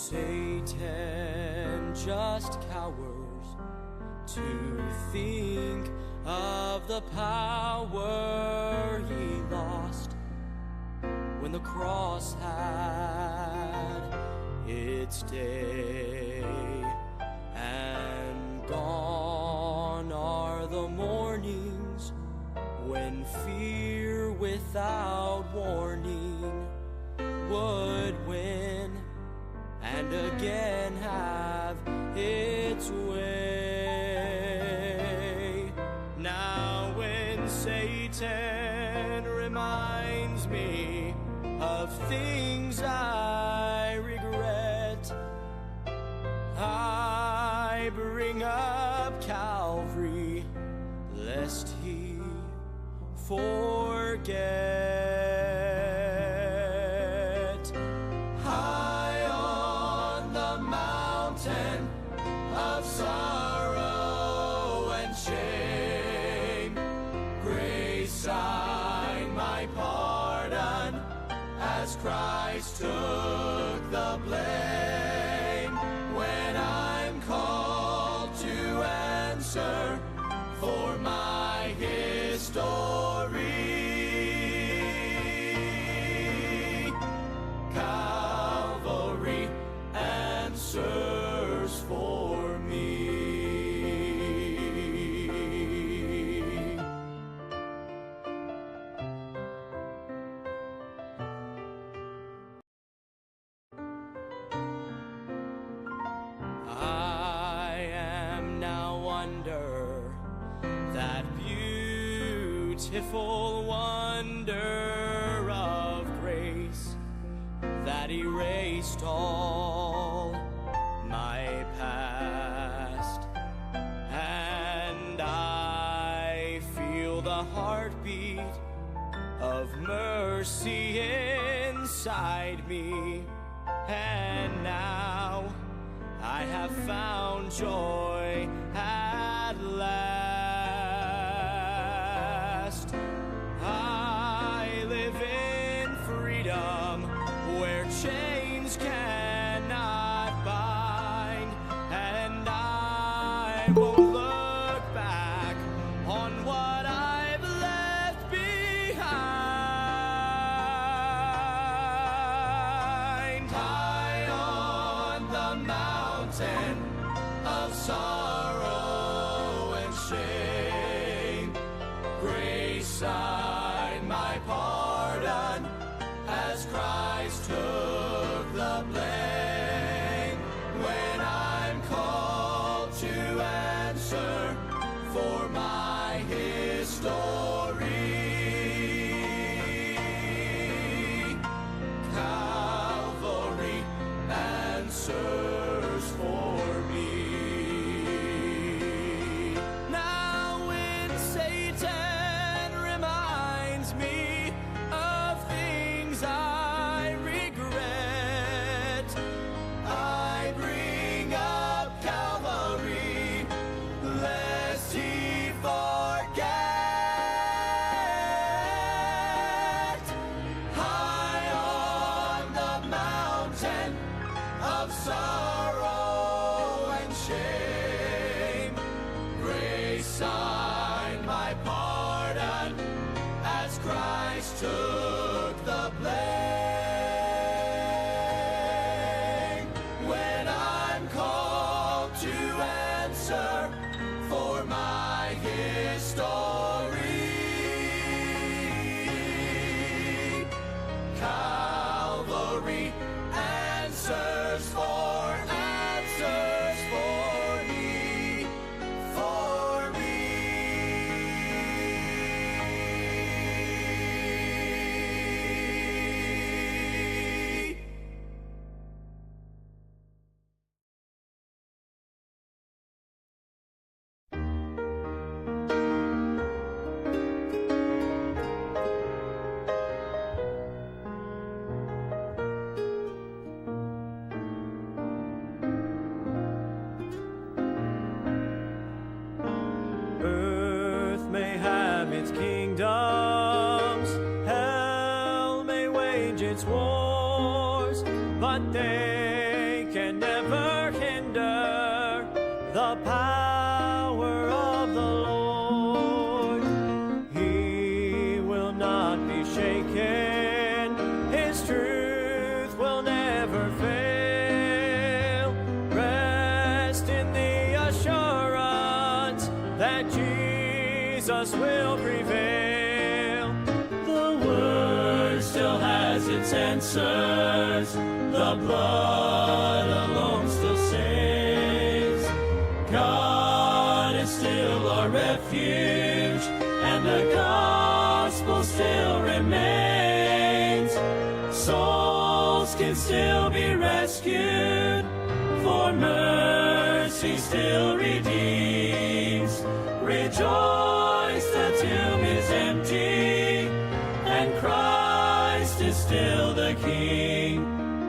Satan just cowers to think of the power he lost when the cross had its day. And gone are the mornings when fear without warning would win and again have its way. Now when Satan reminds me of things I regret, I bring up Calvary, lest he forget. High on the mountain of sorrow and shame, grace signed my pardon as Christ took the blame. When I'm called to answer for my history, Calvary answers for me. I am now under that beautiful wonder of grace that erased all my past, and I feel the heartbeat of mercy inside me, and now I have found joy at last. I live in freedom where chains cannot bind, and I won't look back on what I've left behind. High on the mountain of sorrow and shame, grace signed my pardon as Christ took the blame. When I'm called to answer for my history, Calvary answers for me. Now when Satan reminds me of things I regret, I bring up Calvary, lest he forget. High on the mountain of sorrow and shame, grace signed my pardon as Christ took the blame. When I'm called to answer for my history, Calvary answers for me, for me. Earth may have its kingdoms, hell may wage its wars, but they can Jesus will prevail. The word still has its answers. The blood alone still saves. God is still our refuge, and the gospel still remains. Souls can still be rescued, for mercy still redeems. Rejoice, the tomb is empty, and Christ is still the King,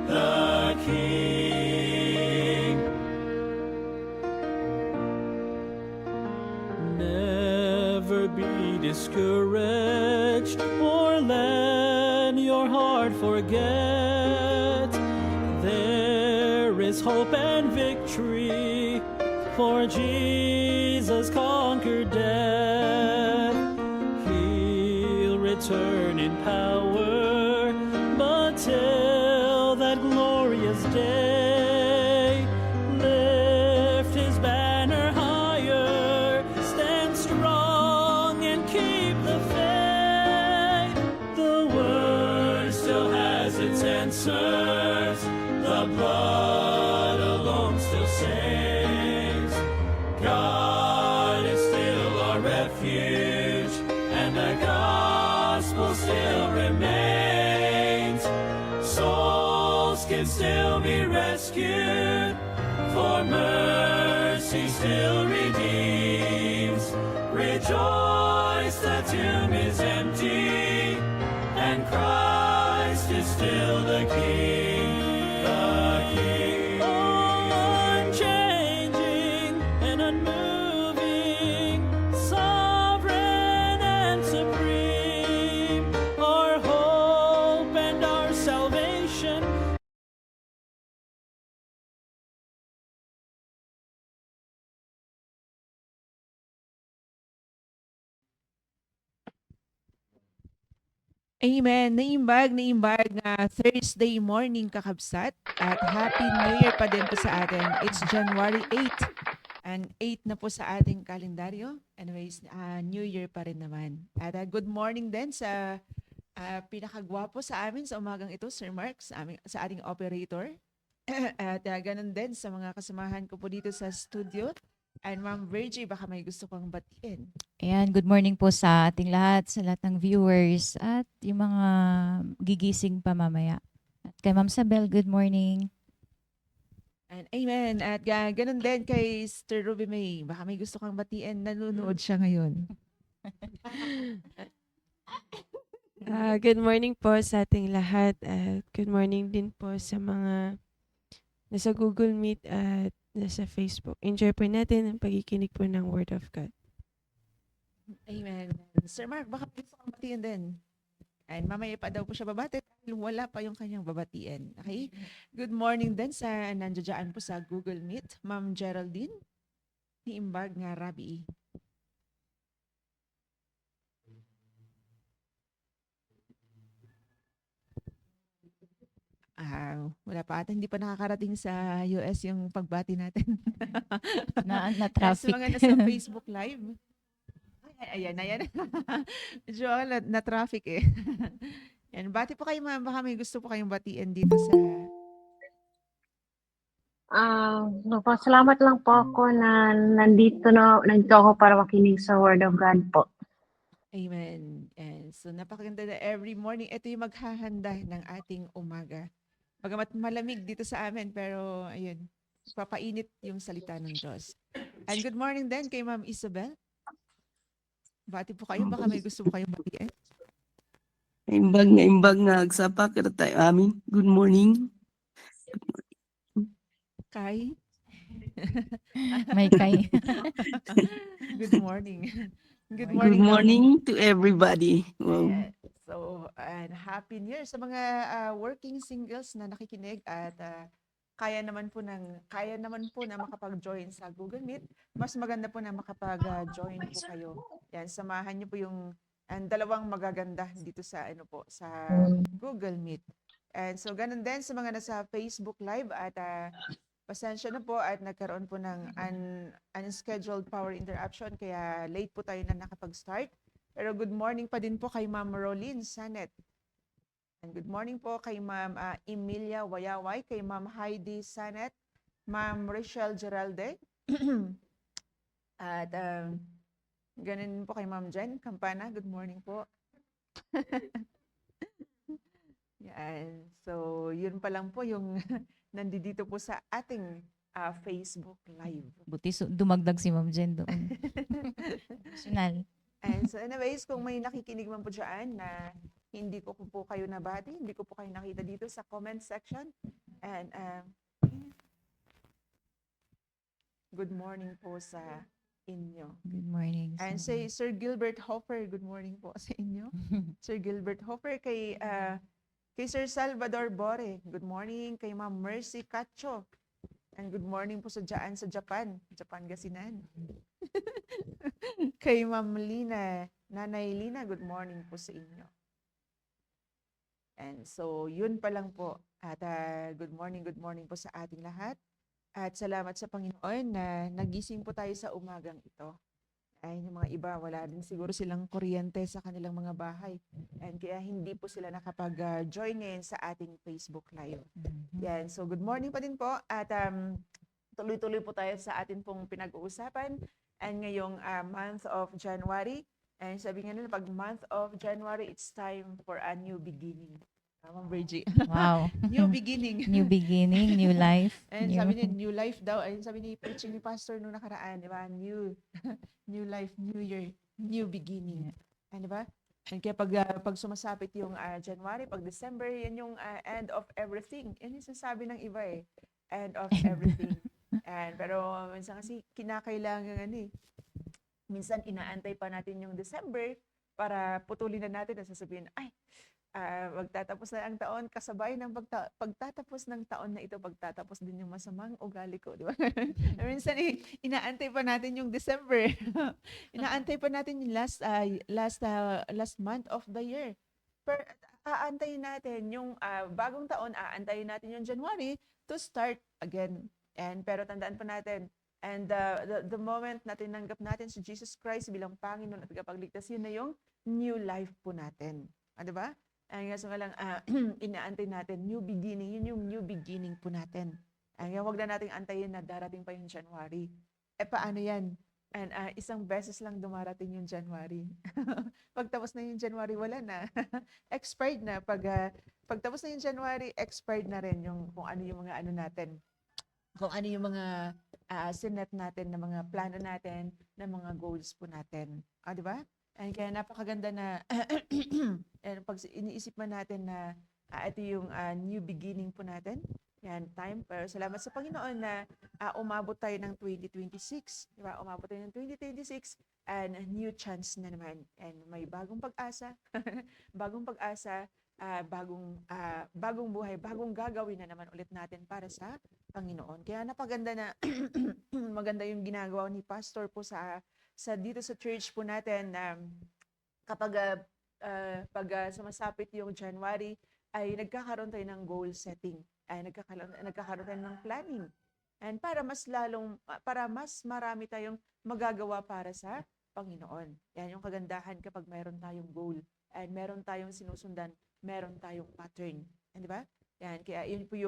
the King. Never be discouraged, or let your heart forget. There is hope and victory, for Jesus conquered death. He'll return in power, but till that glorious day, lift his banner higher, stand strong and keep the faith. The word still has its answers. The blood alone still saves. God is still our refuge, and the gospel still remains. Souls can still be rescued, for mercy still redeems. Rejoice, the tomb is empty, and Christ is still the King, the King. Unchanging and unmoving, sovereign and supreme, our hope and our salvation. Amen. Naimbag nga Thursday morning kakabsat at Happy New Year pa din po sa atin. It's January 8 and 8 na po sa ating kalendaryo. Anyways, New Year pa rin naman. At good morning din sa pinakagwapo sa amin sa umagang ito, Sir Mark, sa ating operator. At ganun din sa mga kasamahan ko po dito sa studio. And Ma'am Virgie, baka may gusto pang batiin. Ayan, good morning po sa ating lahat, sa lahat ng viewers at yung mga gigising pa mamaya. At kay Ma'am Sabel, good morning. And amen. At ganun din kay Sir Ruby May. Baka may gusto kang batiin, nanonood siya ngayon. Good morning po sa ating lahat at good morning din po sa mga nasa Google Meet at nasa Facebook. Enjoy po natin ang pagkikinig po ng Word of God. Amen. Sir Mark, baka may gusto kang batiin din. And mamaya pa daw po siya babati dahil wala pa yung kanyang babatiin. Okay? Good morning din sa nandiyan po sa Google Meet, Ma'am Geraldine, ni Imbag nga Rabi. Wala pa ata, hindi pa nakakarating sa US yung pagbati natin. Sa Na-traffic. mga nasa Facebook Live. Ayan. Medyo na-traffic eh. Yan, bati po kayo ma'am, baka may gusto po kayong batiin dito sa... Salamat lang po ako na nandito ako para makinig sa Word of God po. Amen. And so napakaganda na every morning. Ito yung maghahanda ng ating umaga. Bagamat malamig dito sa amin, pero ayun, papainit yung salita ng Diyos. And good morning din kay Ma'am Isabel. Bati po kayo, baka may gusto po kayong batiin. Imbag nga agsapa kita tayo amin. Good morning. Kai? May kay. Good morning. Good Good morning to everybody. Wow. Yeah. So, and Happy New Year sa mga working singles na nakikinig at kaya naman po na makapag-join sa Google Meet. Mas maganda po na makapag-join po kayo. Yan, samahan niyo po yung dalawang magaganda dito sa sa Google Meet. And so ganun din sa mga nasa Facebook Live at pasensya na po at nagkaroon po ng unscheduled power interruption kaya late po tayo na nakapag-start. Pero good morning pa din po kay Ma'am Rolyn Sanet. And good morning po kay Ma'am Emilia Wayaway, kay Ma'am Heidi Sanet, Ma'am Rachel Geralde, at ganun po kay Ma'am Jen Campana. Good morning po. Yan. So, yun pa lang po yung nandito po sa ating Facebook Live. Buti dumagdag si Ma'am Jen doon. Personal. And so anyways, kung may nakikinig man po dyan na hindi ko po kayo nabati, hindi ko po kayo nakita dito sa comment section. And good morning po sa inyo. Good morning. And say Sir Gilbert Hoffer, good morning po sa inyo. Sir Gilbert Hoffer, kay Sir Salvador Bore, good morning. Kay Ma'am Mercy Cacho, and good morning po sa dyan sa Japan, Gasinan. Kay Ma'am Lina, Nanay Lina, good morning po sa inyo. And so, yun pa lang po. At good morning po sa ating lahat. At salamat sa Panginoon na nagising po tayo sa umagang ito. Ay, yung mga iba, wala din siguro silang kuryente sa kanilang mga bahay. And kaya hindi po sila nakapag-join ngayon sa ating Facebook Live. Yan. So, good morning pa din po. At tuloy-tuloy po tayo sa atin pong pinag-uusapan. And ngayong month of January. And sabi nga nila, pag month of January, it's time for a new beginning. Ma'am Virgie. Wow. New beginning. New beginning, new life. And sabi niya, new life daw. Ayun sabi ni preaching ni pastor nung nakaraan, di ba? New life, new year, new beginning. And di ba? And kaya pag sumasapit yung January, pag December, yan yung end of everything. Yan yung sinasabi ng iba eh. End of everything. Pero minsan kasi kinakailangan minsan inaantay pa natin yung December para putulin na natin at sasabihin, ay, magtatapos na ang taon, kasabay ng pagtatapos ng taon na ito, pagtatapos din yung masamang ugali ko, di ba? Minsan inaantay pa natin yung December. Inaantay pa natin yung last month of the year. Pero aantayin natin yung bagong taon, aantayin natin yung January to start again. Pero tandaan pa natin, and the moment na tinanggap natin si Jesus Christ bilang Panginoon at tagapagligtas, yun na yung new life po natin. Di ba? Ang nga lang, inaantay natin, new beginning, yun yung new beginning po natin. Wag na nating antayin na darating pa yung January. Paano yan? And isang beses lang dumarating yung January. Pagtapos na yung January, wala na. Expired na. Pagtapos na yung January, expired na rin yung kung ano yung mga ano natin. Kung ano yung mga sinet natin, na mga plano natin, na mga goals po natin. Di ba? And kaya napakaganda na and pag iniisip man natin na ito yung new beginning po natin, yan, time. Pero salamat sa Panginoon na umabot tayo ng 2026. Diba? Umabot tayo ng 2026 and a new chance na naman. And may bagong pag-asa, bagong buhay, bagong gagawin na naman ulit natin para sa Panginoon. Kaya napaganda na maganda yung ginagawa ni Pastor po sa dito sa church po natin na kapag pag sumasapit yung January ay nagkakaroon tayo ng goal setting, ay nagkakaroon tayo ng planning, and para mas marami tayong magagawa para sa Panginoon. Yan yung kagandahan kapag mayroon tayong goal and meron tayong sinusundan, meron tayong pattern, di ba? Yan, kaya yun po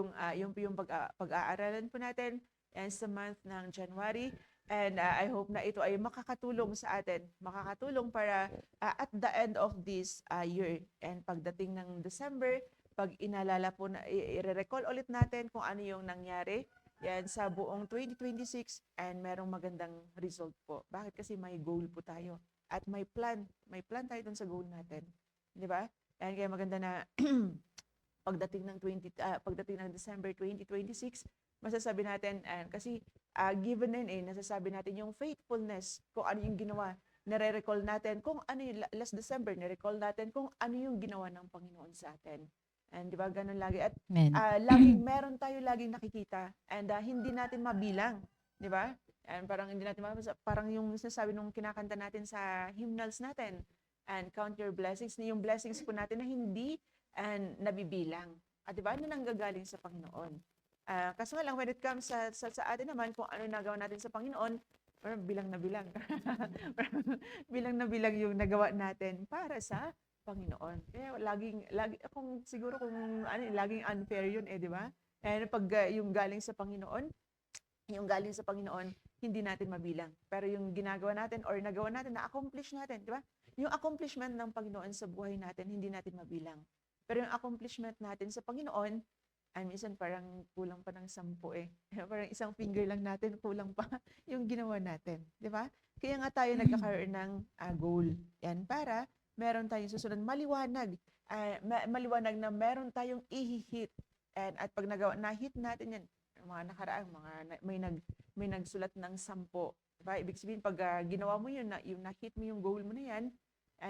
yung pag-aaralan po natin and sa month ng January. And I hope na ito ay makakatulong sa atin, makakatulong para at the end of this year and pagdating ng December, pag inalala po na i-recall ulit natin kung ano yung nangyari yan sa buong 2026 and merong magandang result po. Bakit? Kasi may goal po tayo at may plan tayo dun sa goal natin. Di ba? And kaya maganda na pagdating ng December 2026, masasabi natin, kasi given din nasasabi natin yung faithfulness, kung ano yung ginawa. Nare-recall natin kung ano yung last December, nare-recall natin kung ano yung ginawa ng Panginoon sa atin. And di ba, ganun lagi. At meron tayo laging nakikita and hindi natin mabilang. Di ba? And parang hindi natin parang yung sinasabi nung kinakanta natin sa hymnals natin, and count your blessings, yung blessings po natin na hindi nabibilang. At di ba, na nanggagaling sa Panginoon. Kaso nga lang, when it comes sa atin naman, kung ano nagawa natin sa Panginoon, parang bilang na bilang. Bilang na bilang yung nagawa natin para sa Panginoon. Kaya siguro kung laging unfair yun di ba? Pag yung galing sa Panginoon, hindi natin mabilang. Pero yung ginagawa natin or nagawa natin, na-accomplish natin, di ba? Yung accomplishment ng Panginoon sa buhay natin, hindi natin mabilang. Pero yung accomplishment natin sa Panginoon, minsan parang kulang pa ng 10 Parang isang finger lang natin, kulang pa yung ginawa natin. Di ba? Kaya nga tayo nagkakaroon ng goal. Yan, para meron tayong susunod. Maliwanag. Maliwanag na meron tayong i-hit. At pag na-hit natin yan, mga nakaraang, may nagsulat ng 10. Diba? Ibig sabihin, pag ginawa mo yun, yung na-hit mo yung goal mo na yan,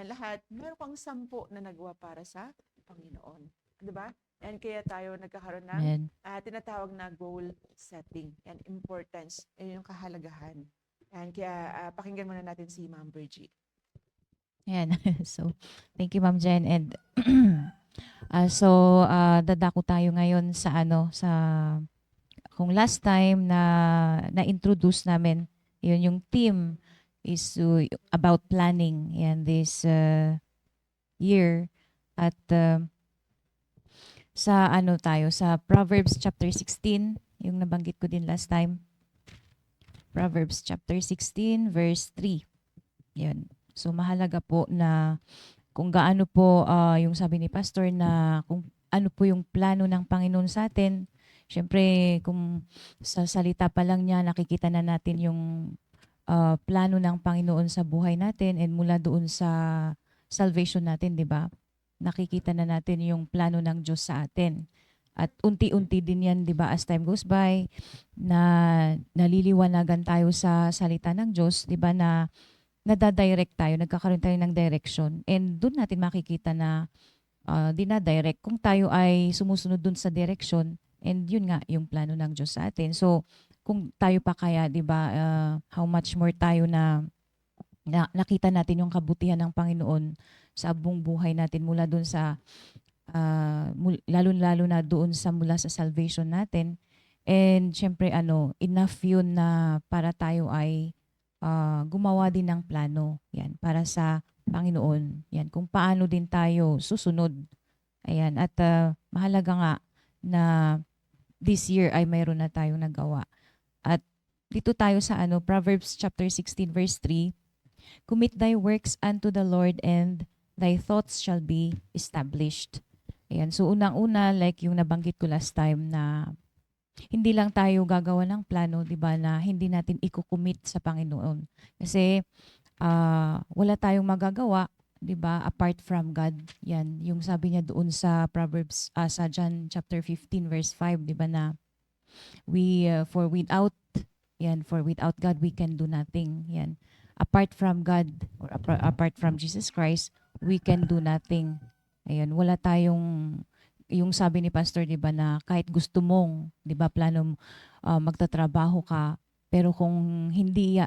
lahat, meron kang 10 na nagawa para sa Panginoon. Diba? And kaya tayo nagkakaroon ng Amen. tinatawag na goal setting and importance. Yung kahalagahan. And kaya pakinggan muna natin si Ma'am Virgie. Ayan. So, thank you, Ma'am Jen. And dadako tayo ngayon sa kung last time na-introduce namin, yun yung theme is about planning and this year. At sa Proverbs chapter 16, yung nabanggit ko din last time. Proverbs chapter 16 verse 3. Yun. So mahalaga po na kung gaano po yung sabi ni Pastor na kung ano po yung plano ng Panginoon sa atin. Syempre kung sa salita pa lang niya nakikita na natin yung plano ng Panginoon sa buhay natin and mula doon sa salvation natin, 'di ba? Nakikita na natin yung plano ng Diyos sa atin. At unti-unti din yan, di ba, as time goes by, na naliliwanagan tayo sa salita ng Diyos, di ba, na nadadirect tayo, nagkakaroon tayo ng direction. And doon natin makikita na dinadirect kung tayo ay sumusunod doon sa direction. And yun nga, yung plano ng Diyos sa atin. So, kung tayo pa kaya, di ba, how much more tayo na nakita natin yung kabutihan ng Panginoon sa buong buhay natin mula doon sa lalo na doon sa mula sa salvation natin. And syempre enough yun na para tayo ay gumawa din ng plano yan para sa Panginoon. Yan kung paano din tayo susunod. Ayan, at mahalaga nga na this year ay mayroon na tayong nagawa. At dito tayo sa Proverbs chapter 16 verse 3. Commit thy works unto the Lord and thy thoughts shall be established. Ayan. So, unang-una, like yung nabanggit ko last time na hindi lang tayo gagawa ng plano, di ba, na hindi natin i-commit sa Panginoon. Kasi wala tayong magagawa, di ba, apart from God. Yan. Yung sabi niya doon sa Proverbs, sa John chapter 15 verse 5, di ba, na for without God, we can do nothing. Yan. Apart from God or apart from Jesus Christ, we can do nothing. Ayun, wala tayong yung sabi ni Pastor, 'di ba, na kahit gusto mong, 'di ba, plano magtatrabaho ka, pero kung hindi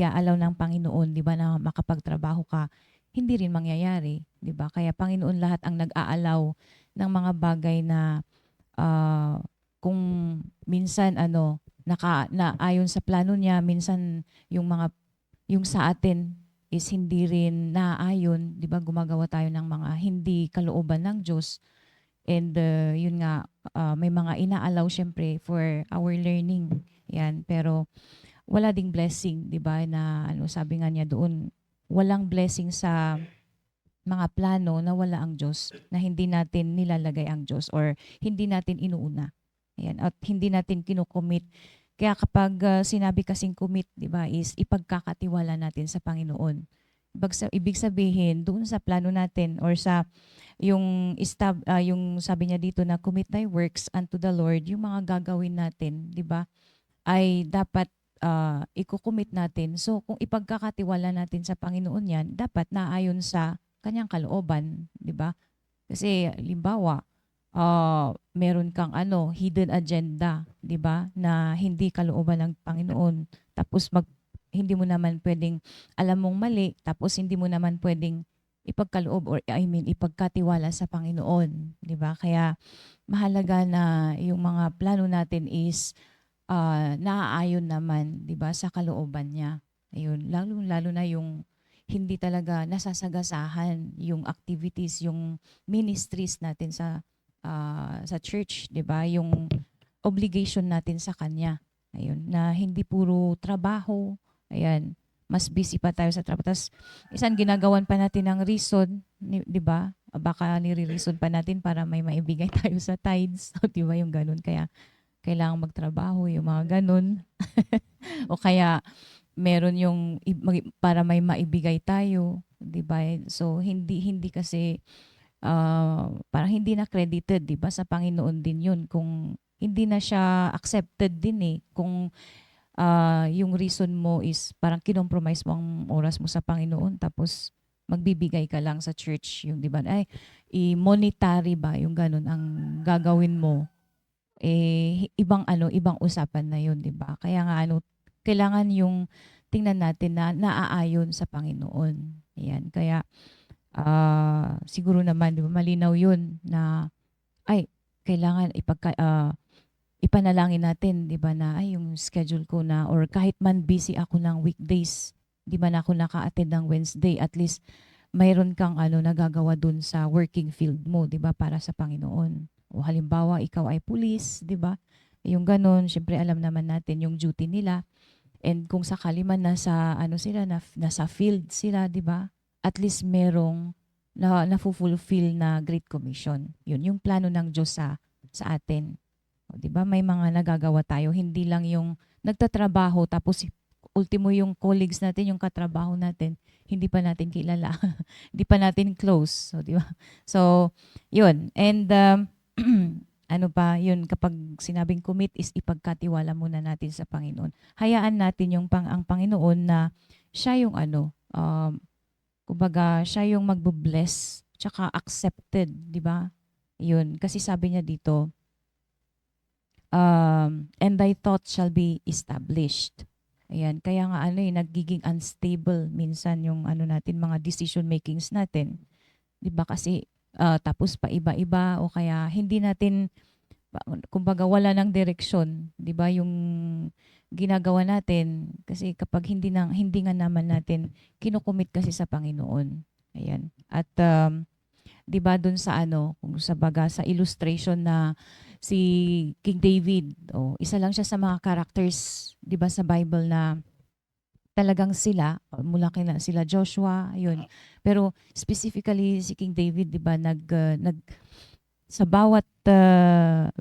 iaalaw ng Panginoon, 'di ba, na makapagtrabaho ka, hindi rin mangyayari, 'di ba? Kaya Panginoon lahat ang nag-aalaw ng mga bagay na kung minsan ayon sa plano niya, minsan yung sa atin is hindi rin naaayon, 'di ba? Gumagawa tayo ng mga hindi kalooban ng Diyos. And yun nga, may mga inaalaw syempre for our learning. Yan, pero wala ding blessing, 'di ba? Na sabi nga niya doon, walang blessing sa mga plano na wala ang Diyos, na hindi natin nilalagay ang Diyos or hindi natin inuuna. Ayan, at hindi natin kinocommit. Kaya kapag sinabi kasing commit, 'di ba, is ipagkakatiwala natin sa Panginoon. Ibig sabihin doon sa plano natin or sa yung sabi niya dito na commit thy works unto the Lord, yung mga gagawin natin, 'di ba, ay dapat i-commit natin. So kung ipagkakatiwala natin sa Panginoon 'yan, dapat naayon sa kanyang kalooban, 'di ba? Kasi halimbawa, meron kang hidden agenda, 'di ba, na hindi kalooban ng Panginoon. Tapos hindi mo naman pwedeng alam mong mali, tapos hindi mo naman pwedeng ipagkaloob or ipagkatiwala sa Panginoon, 'di ba? Kaya mahalaga na yung mga plano natin is naaayon naman, 'di ba, sa kalooban niya. Ayun, lalo na yung hindi talaga nasasagasahan yung activities, yung ministries natin sa church, 'di ba? Yung obligation natin sa kanya. Ayun, na hindi puro trabaho. Ayan, mas busy pa tayo sa trabaho. Tapos, isang ginagawan pa natin ng reason, 'di ba? Baka nire-reason pa natin para may maibigay tayo sa tithes, 'di ba? Yung ganun. Kaya, kailangang magtrabaho, yung mga ganun. O kaya, meron yung para may maibigay tayo, 'di ba? So hindi kasi parang hindi na credited, 'di ba, sa Panginoon din 'yun kung hindi na siya accepted din kung yung reason mo is parang kinompromise mo ang oras mo sa Panginoon tapos magbibigay ka lang sa church, yung 'di ba? Ay, monetary ba yung ganun ang gagawin mo? Ibang usapan na 'yun, 'di ba? Kaya nga kailangan yung tingnan natin na naaayon sa Panginoon. Ayan. Kaya siguro naman, 'di ba, malinaw 'yun na kailangan ipanalangin natin, 'di ba, na yung schedule ko na or kahit man busy ako ng weekdays, 'di ba, na ako naka-attend ng Wednesday, at least mayroon kang nagagawa dun sa working field mo, 'di ba, para sa Panginoon. O halimbawa, ikaw ay pulis, 'di ba? Yung ganun, syempre alam naman natin yung duty nila. And kung sakali man nasa nasa field sila, 'di ba? At least merong na-fulfill na Great Commission. Yun yung plano ng Diyos sa atin. O, 'di ba? May mga nagagawa tayo, hindi lang yung nagtatrabaho tapos ultimo yung colleagues natin, yung katrabaho natin, hindi pa natin kilala. Hindi pa natin close, so 'di ba? So, yun. And yun, kapag sinabing commit is ipagkatiwala muna natin sa Panginoon. Hayaan natin ang Panginoon na siya yung kumbaga, siya yung magbo-bless, tsaka accepted, di ba? Yun, kasi sabi niya dito, and thy thoughts shall be established. Ayan, kaya nga nagiging unstable minsan yung natin, mga decision makings natin. Di ba? Kasi tapos pa iba-iba o kaya hindi natin, kumbaga wala ng direksyon, 'di ba, yung ginagawa natin kasi kapag hindi nga naman natin kinocommit kasi sa Panginoon. Ayan. At 'di ba dun sa kung sa illustration na si King David, isa lang siya sa mga characters, 'di ba, sa Bible na talagang sila, mula kina sila Joshua, yun. Pero specifically si King David, 'di ba, sa bawat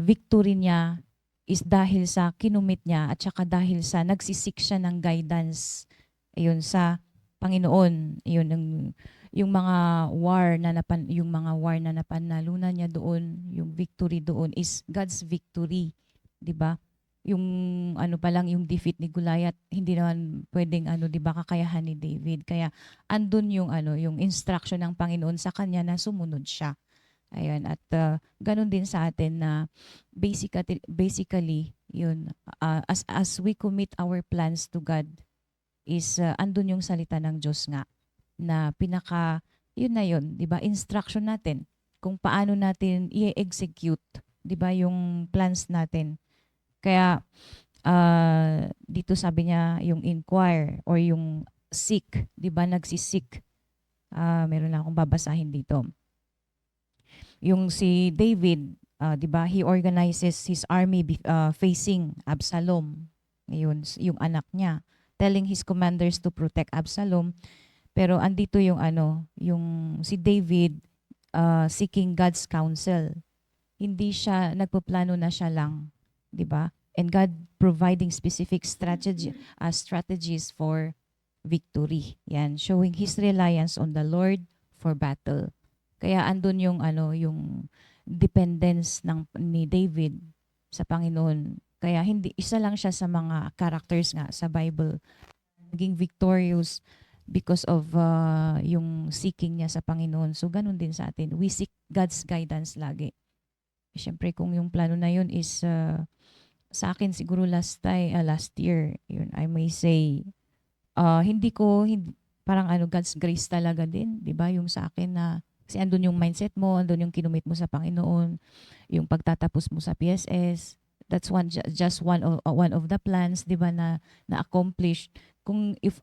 victory niya is dahil sa kinumit niya at saka dahil sa nagsisik siya ng guidance ayun sa Panginoon. Ayun yung mga war na napanalunan niya doon, yung victory doon is God's victory, 'di ba? Yung pa lang yung defeat ni Goliath, hindi naman pwedeng 'di ba, kakayahan ni David. Kaya andun yung yung instruction ng Panginoon sa kanya na sumunod siya. Ayun, at ganun din sa atin na basically yun, as we commit our plans to God is andun yung salita ng Diyos nga na yun na yun, 'di ba, instruction natin kung paano natin i-execute, 'di ba, yung plans natin. Kaya dito sabi niya yung inquire or yung seek, 'di ba, nagsisik. Meron lang akong babasahin dito. Yung si David, 'di ba, he organizes his army facing Absalom. Ngayon, yung anak niya, telling his commanders to protect Absalom. Pero andito yung yung si David seeking God's counsel. Hindi siya nagpoplano na siya lang, 'di ba? And God providing specific strategies for victory. Yan, showing his reliance on the Lord for battle. Kaya andun yung yung dependence ni David sa Panginoon. Kaya hindi isa lang siya sa mga characters nga sa Bible naging victorious because of yung seeking niya sa Panginoon. So ganun din sa atin. We seek God's guidance lagi. Siyempre kung yung plano na yun is sa akin siguro last year, yun, I may say, parang God's grace talaga din, 'di ba? Yung sa akin na kasi andun yung mindset mo, andun yung kinumit mo sa Panginoon, yung pagtatapos mo sa PSS, that's just one of the plans, 'di ba, na accomplish. Kung if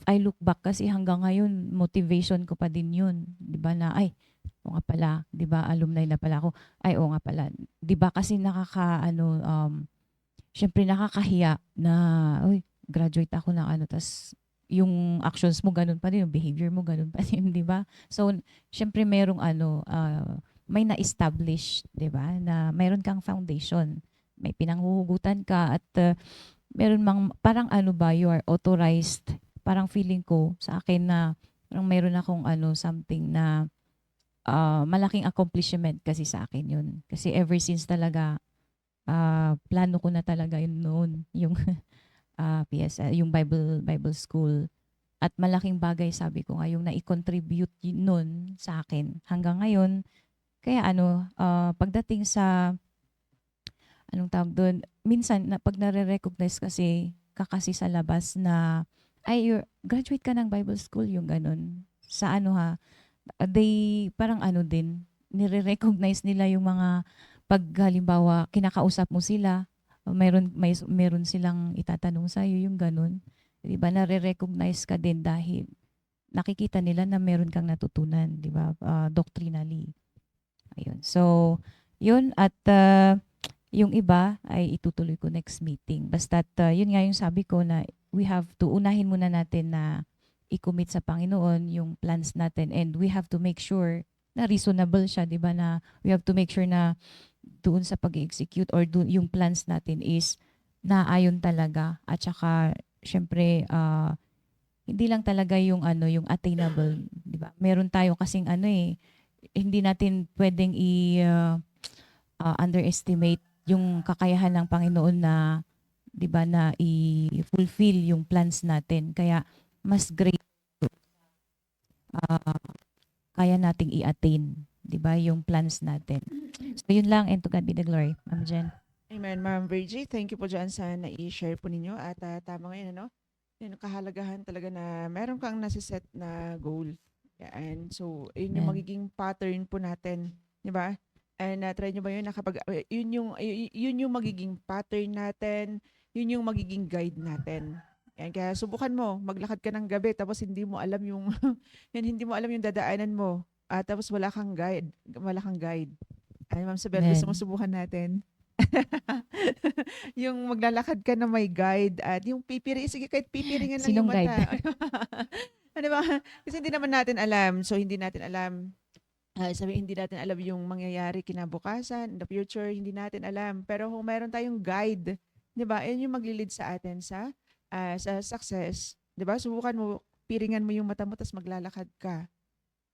I look back kasi hanggang ngayon motivation ko pa din 'yun, 'di ba, na ay o nga pala, 'di ba, alumni na pala ako. Ay o nga pala, 'di ba, kasi syempre nakakahiya na, uy, graduate ako ng ano, tas yung actions mo ganun pa din, yung behavior mo ganun pa din, di ba? So, syempre merong may na-establish, di ba, na mayroon kang foundation. May pinanghuhugutan ka at meron parang you are authorized. Parang feeling ko sa akin na parang meron akong something na malaking accomplishment kasi sa akin yun. Kasi ever since talaga, plano ko na talaga yun noon, yung yung Bible School. At malaking bagay, sabi ko nga, yung na-contribute nun sa akin hanggang ngayon. Kaya pagdating sa, anong tawag doon, minsan, pag nare-recognize kasi sa labas na, ay, graduate ka ng Bible School, yung ganun. Sa they, parang din, nire-recognize nila yung mga, pag halimbawa, kinakausap mo sila, meron silang itatanong sa iyo, yung ganun. 'Di ba, nare-recognize ka din dahil nakikita nila na meron kang natutunan, 'di ba? Doctrinally. Ayun. So, 'yun at yung iba ay itutuloy ko next meeting. Basta yun nga yung sabi ko na we have to unahin muna natin na i-commit sa Panginoon yung plans natin, and we have to make sure na reasonable siya, 'di ba, na we have to make sure na doon sa pag-execute or yung plans natin is naayon talaga, at saka syempre hindi lang talaga yung yung attainable, 'di ba? Meron tayo kasing hindi natin pwedeng underestimate yung kakayahan ng Panginoon na, 'di ba, na i-fulfill yung plans natin. Kaya mas great kaya nating i-attain, 'di ba, yung plans natin. So yun lang, and to God be the glory. Ma'am Jen. Amen, Ma'am Virgie. Thank you po dyan sa na-i-share po ninyo. At tama ngayon, yung kahalagahan talaga na meron kang nasiset na goal. Yan. So, yun yung Amen. magiging pattern po natin. Di ba? And try nyo ba yun na kapag, yun yung magiging pattern natin, yun yung magiging guide natin. Yan. Kaya subukan mo, maglakad ka ng gabi, tapos hindi mo alam yung, hindi mo alam yung dadaanan mo. Tapos wala kang guide. Ay, Ma'am Sabel, gusto mo Amen. subukan natin? Yung maglalakad ka na may guide at yung sige, kahit pipiringan lang yung Sinong guide? mata. Ano ba? Kasi hindi naman natin alam. So, hindi natin alam. Hindi natin alam yung mangyayari kinabukasan, in the future, hindi natin alam. Pero kung meron tayong guide, di ba, yun yung maglilid sa atin sa success. Di ba? Subukan mo, piringan mo yung mata mo, tapos maglalakad ka.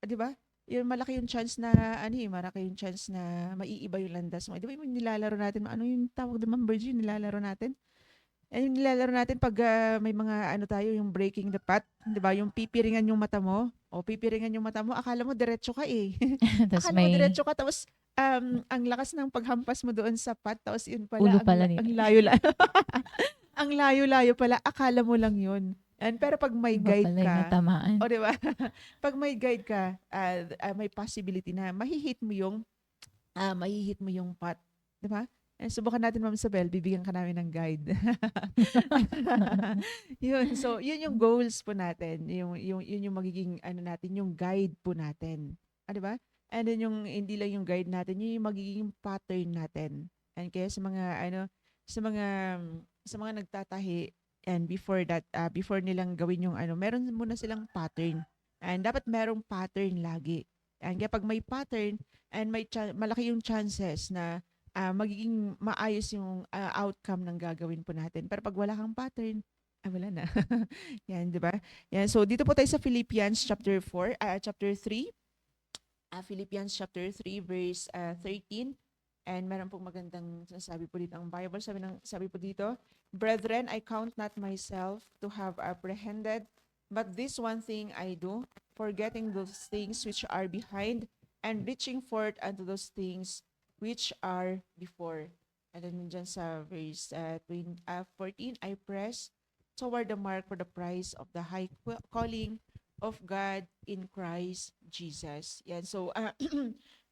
Di ba? Yun, malaki yung chance na, malaki yung chance na maiiba yung landas mo. Di ba yung nilalaro natin, ano yung tawag naman, Virgin, yung nilalaro natin? Yung nilalaro natin pag may mga tayo, yung breaking the path, di ba? Yung pipiringan yung mata mo, akala mo diretso ka eh. Tapos Akala mo may diretso ka, tapos ang lakas ng paghampas mo doon sa path, tapos yun ulo pala, pala ang nito. layo-layo. Ang layo-layo pala, akala mo lang yun. Pero pag may Iba guide pala yung ka, natamaan. o di ba? Pag may guide ka, may possibility na mahihit mo yung path, di ba? Subukan natin, Ma'am Sabel, bibigyan ka namin ng guide. Yun, so yun yung goals po natin, yun yung magiging natin, yung guide po natin. Di ba? And then yung hindi lang yung guide natin, yun yung magiging pattern natin. And kaya sa mga nagtatahi, and before that, before nilang gawin yung meron muna silang pattern. And dapat merong pattern lagi. And kaya pag may pattern, and malaki yung chances na magiging maayos yung outcome ng gagawin po natin. Pero pag wala kang pattern, wala na. Yan, di ba? Yan, so dito po tayo sa Philippians chapter 3. Philippians chapter 3 verse 13. And meron pong magandang sabi po dito ang Bible. Sabi po dito, "Brethren, I count not myself to have apprehended, but this one thing I do, forgetting those things which are behind, and reaching forth unto those things which are before." And then dyan sa verse 14, "I press toward the mark for the prize of the high calling of God in Christ Jesus." Yan. So,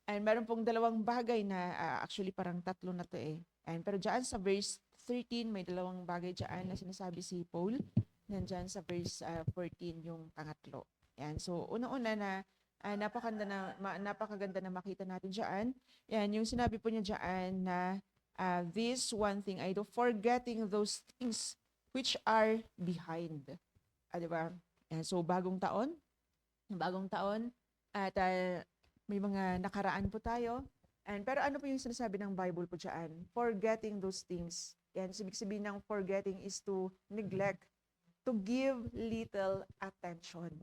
And meron pong dalawang bagay na actually parang tatlo na to eh. And pero diyan sa verse 13 may dalawang bagay diyan na sinasabi si Paul. Nandiyan sa verse 14 yung pangatlo. Yan. So una-una na napakaganda na makita natin diyan. Yan yung sinabi po niya diyan na this one thing I do, forgetting those things which are behind. Di ba? Yan. So bagong taon at may mga nakaraan po tayo. Pero ano po yung sinasabi ng Bible po dyan? Forgetting those things. Yan, ibig sabihin ng forgetting is to neglect, to give little attention.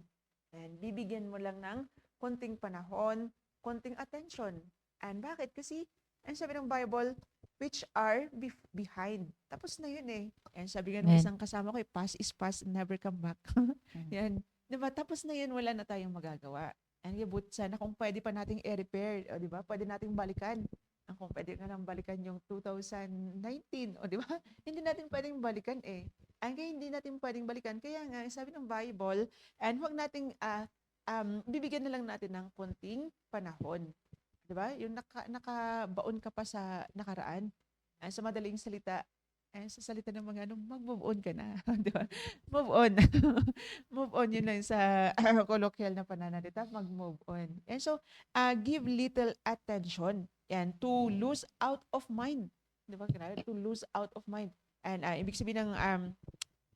And bibigyan mo lang ng konting panahon, konting attention. And bakit? Kasi, ang sabi ng Bible, which are behind. Tapos na yun eh. And sabi nga ng Amen. isang kasama ko, past is past, never come back. Yan. Diba? Tapos na yun, wala na tayong magagawa. And but sana kung pwede pa nating i-repair, o di ba? Pwede nating balikan. Kung pwede nga nang balikan yung 2019, o di ba? Hindi natin pwedeng balikan eh. Kaya hindi natin pwedeng balikan. Kaya nga, sabi ng Bible, and huwag nating, bibigyan na lang natin ng konting panahon. Di ba? Yung nakabaon ka pa sa nakaraan. Sa madaling salita, sa salita ng mga mag-move on ka na. Di ba? Move on. Move on yun lang sa colloquial na pananalita, mag-move on. And so, give little attention. Yan, to lose out of mind. Di ba? To lose out of mind. And ibig sabihin ng